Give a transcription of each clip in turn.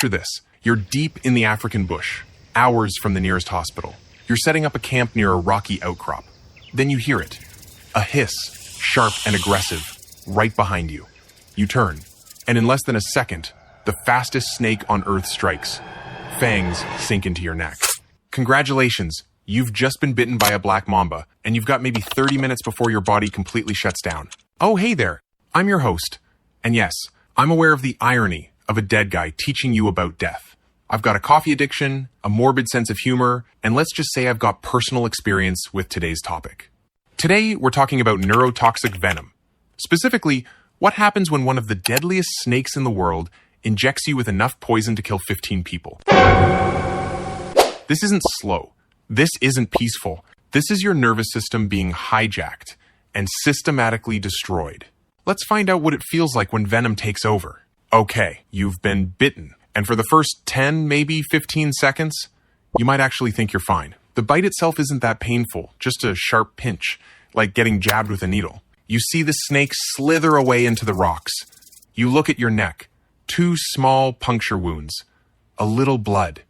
Picture this. You're deep in the African bush, hours from the nearest hospital. You're setting up a camp near a rocky outcrop. Then you hear it. A hiss, sharp and aggressive, right behind you. You turn, and in less than a second, the fastest snake on Earth strikes. Fangs sink into your neck. Congratulations, you've just been bitten by a black mamba, and you've got maybe 30 minutes before your body completely shuts down. Oh, hey there, I'm your host. And yes, I'm aware of the irony of a dead guy teaching you about death. I've got a coffee addiction, a morbid sense of humor, and let's just say I've got personal experience with today's topic. Today, we're talking about neurotoxic venom. Specifically, what happens when one of the deadliest snakes in the world injects you with enough poison to kill 15 people. This isn't slow. This isn't peaceful. This is your nervous system being hijacked and systematically destroyed. Let's find out what it feels like when venom takes over. Okay, you've been bitten. And for the first 10, maybe 15 seconds, you might actually think you're fine. The bite itself isn't that painful, just a sharp pinch, like getting jabbed with a needle. You see the snake slither away into the rocks. You look at your neck. 2 small puncture wounds. A little blood.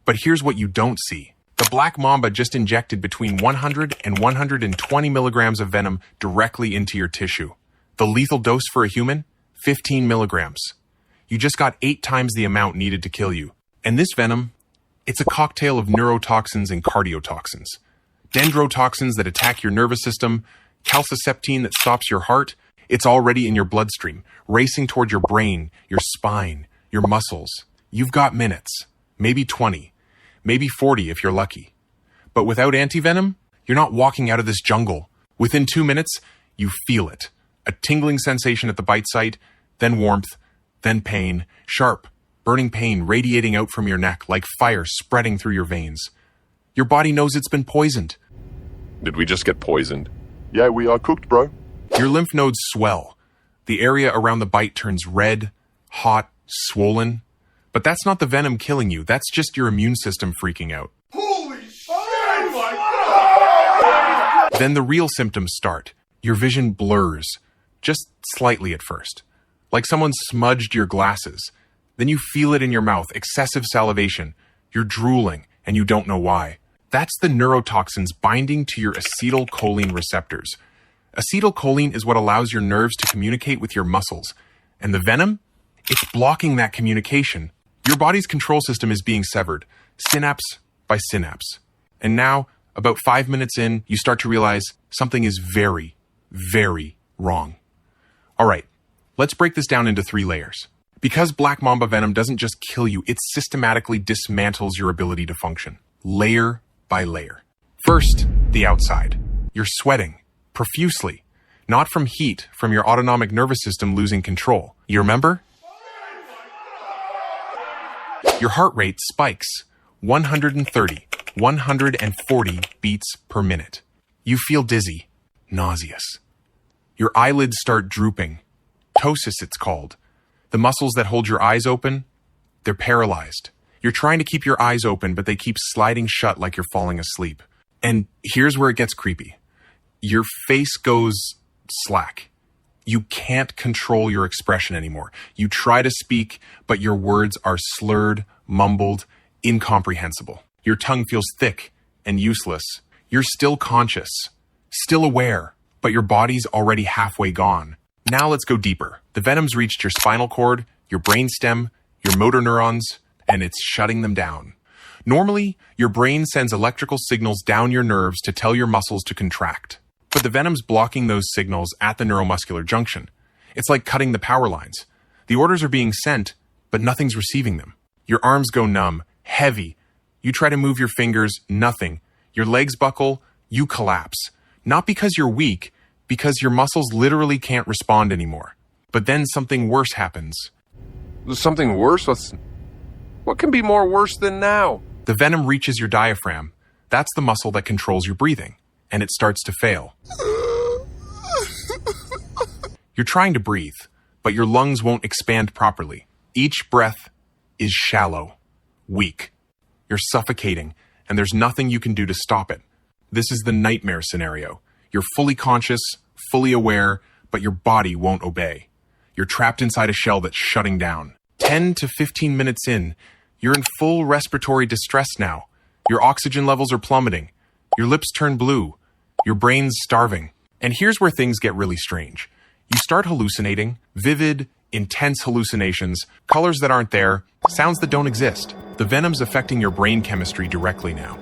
But here's what you don't see. The black mamba just injected between 100 and 120 milligrams of venom directly into your tissue. The lethal dose for a human? 15 milligrams. You just got 8 times the amount needed to kill you. And this venom, it's a cocktail of neurotoxins and cardiotoxins. Dendrotoxins that attack your nervous system, calciceptine that stops your heart. It's already in your bloodstream, racing toward your brain, your spine, your muscles. You've got minutes, maybe 20, maybe 40 if you're lucky. But without antivenom, you're not walking out of this jungle. Within 2 minutes, you feel it. A tingling sensation at the bite site, then warmth, then pain, sharp, burning pain radiating out from your neck like fire spreading through your veins. Your body knows it's been poisoned. Did we just get poisoned? Yeah, we are cooked, bro. Your lymph nodes swell. The area around the bite turns red, hot, swollen. But that's not the venom killing you. That's just your immune system freaking out. Holy shit! Oh my God! Then the real symptoms start. Your vision blurs, just slightly at first. Like someone smudged your glasses. Then you feel it in your mouth, excessive salivation. You're drooling, and you don't know why. That's the neurotoxins binding to your acetylcholine receptors. Acetylcholine is what allows your nerves to communicate with your muscles. And the venom? It's blocking that communication. Your body's control system is being severed, synapse by synapse. And now, about 5 minutes in, you start to realize something is very, very wrong. All right, let's break this down into 3 layers. Because black mamba venom doesn't just kill you, it systematically dismantles your ability to function, layer by layer. First, the outside. You're sweating. Profusely, not from heat, from your autonomic nervous system losing control. You remember? Your heart rate spikes 130, 140 beats per minute. You feel dizzy, nauseous. Your eyelids start drooping. Ptosis, it's called. The muscles that hold your eyes open, they're paralyzed. You're trying to keep your eyes open, but they keep sliding shut like you're falling asleep. And here's where it gets creepy. Your face goes slack. You can't control your expression anymore. You try to speak, but your words are slurred, mumbled, incomprehensible. Your tongue feels thick and useless. You're still conscious, still aware, but your body's already halfway gone. Now let's go deeper. The venom's reached your spinal cord, your brainstem, your motor neurons, and it's shutting them down. Normally, your brain sends electrical signals down your nerves to tell your muscles to contract. But the venom's blocking those signals at the neuromuscular junction. It's like cutting the power lines. The orders are being sent, but nothing's receiving them. Your arms go numb, heavy. You try to move your fingers, nothing. Your legs buckle, you collapse. Not because you're weak, because your muscles literally can't respond anymore. But then something worse happens. There's something worse? What can be more worse than now? The venom reaches your diaphragm. That's the muscle that controls your breathing. And it starts to fail. You're trying to breathe, but your lungs won't expand properly. Each breath is shallow, weak. You're suffocating, and there's nothing you can do to stop it. This is the nightmare scenario. You're fully conscious, fully aware, but your body won't obey. You're trapped inside a shell that's shutting down. 10 to 15 minutes in, you're in full respiratory distress now. Your oxygen levels are plummeting. Your lips turn blue. Your brain's starving. And here's where things get really strange. You start hallucinating, vivid, intense hallucinations, colors that aren't there, sounds that don't exist. The venom's affecting your brain chemistry directly now.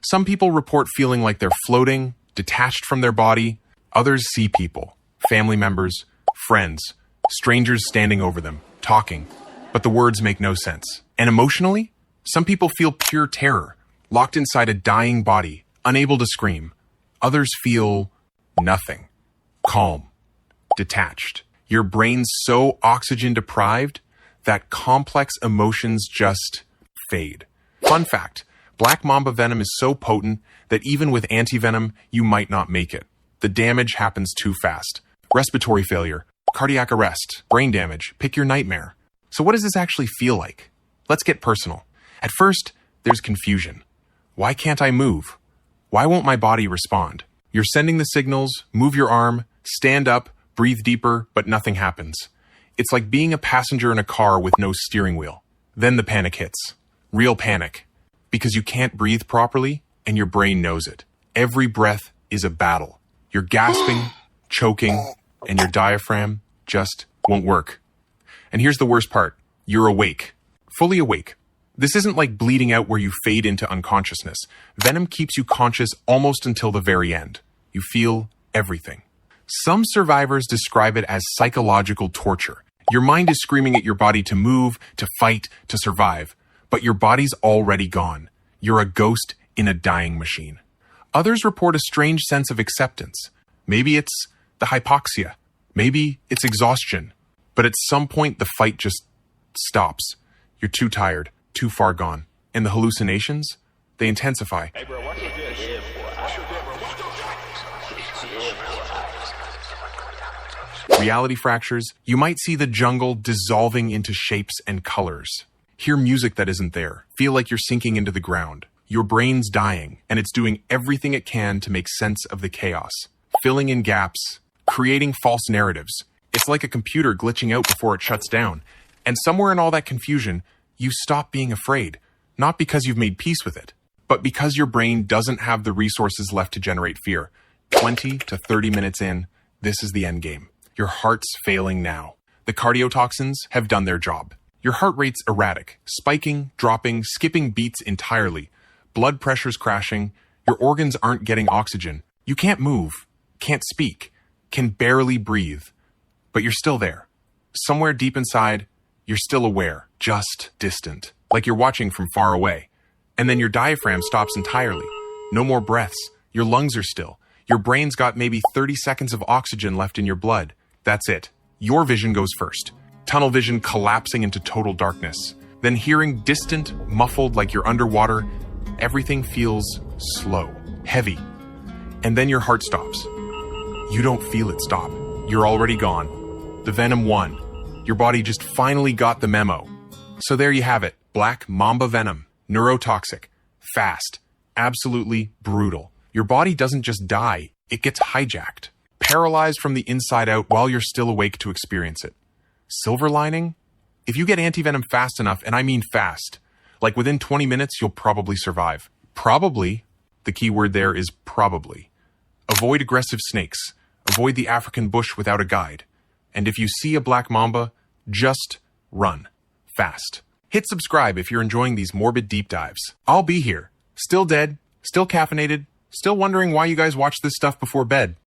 Some people report feeling like they're floating, detached from their body. Others see people, family members, friends, strangers standing over them, talking, but the words make no sense. And emotionally, some people feel pure terror, locked inside a dying body, unable to scream. Others feel nothing, calm, detached. Your brain's so oxygen deprived that complex emotions just fade. Fun fact, black mamba venom is so potent that even with antivenom, you might not make it. The damage happens too fast. Respiratory failure, cardiac arrest, brain damage, pick your nightmare. So what does this actually feel like? Let's get personal. At first, there's confusion. Why can't I move? Why won't my body respond? You're sending the signals, move your arm, stand up, breathe deeper, but nothing happens. It's like being a passenger in a car with no steering wheel. Then the panic hits. Real panic. Because you can't breathe properly, and your brain knows it. Every breath is a battle. You're gasping, choking, and your diaphragm just won't work. And here's the worst part. You're awake. Fully awake. This isn't like bleeding out where you fade into unconsciousness. Venom keeps you conscious almost until the very end. You feel everything. Some survivors describe it as psychological torture. Your mind is screaming at your body to move, to fight, to survive. But your body's already gone. You're a ghost in a dying machine. Others report a strange sense of acceptance. Maybe it's the hypoxia. Maybe it's exhaustion. But at some point, the fight just stops. You're too tired, too far gone. And the hallucinations, they intensify. Hey, bro, watch your dish. Reality fractures, you might see the jungle dissolving into shapes and colors. Hear music that isn't there. Feel like you're sinking into the ground. Your brain's dying, and it's doing everything it can to make sense of the chaos. Filling in gaps, creating false narratives. It's like a computer glitching out before it shuts down. And somewhere in all that confusion, you stop being afraid. Not because you've made peace with it, but because your brain doesn't have the resources left to generate fear. 20 to 30 minutes in, this is the end game. Your heart's failing now. The cardiotoxins have done their job. Your heart rate's erratic, spiking, dropping, skipping beats entirely. Blood pressure's crashing. Your organs aren't getting oxygen. You can't move, can't speak, can barely breathe. But you're still there. Somewhere deep inside, you're still aware, just distant, like you're watching from far away. And then your diaphragm stops entirely. No more breaths. Your lungs are still. Your brain's got maybe 30 seconds of oxygen left in your blood. That's it. Your vision goes first. Tunnel vision collapsing into total darkness. Then hearing distant, muffled like you're underwater, everything feels slow, heavy. And then your heart stops. You don't feel it stop. You're already gone. The venom won. Your body just finally got the memo. So there you have it. Black mamba venom. Neurotoxic. Fast. Absolutely brutal. Your body doesn't just die. It gets hijacked. Paralyzed from the inside out while you're still awake to experience it. Silver lining? If you get antivenom fast enough, and I mean fast, like within 20 minutes, you'll probably survive. Probably. The key word there is probably. Avoid aggressive snakes. Avoid the African bush without a guide. And if you see a black mamba, just run. Fast. Hit subscribe if you're enjoying these morbid deep dives. I'll be here. Still dead, still caffeinated, still wondering why you guys watch this stuff before bed.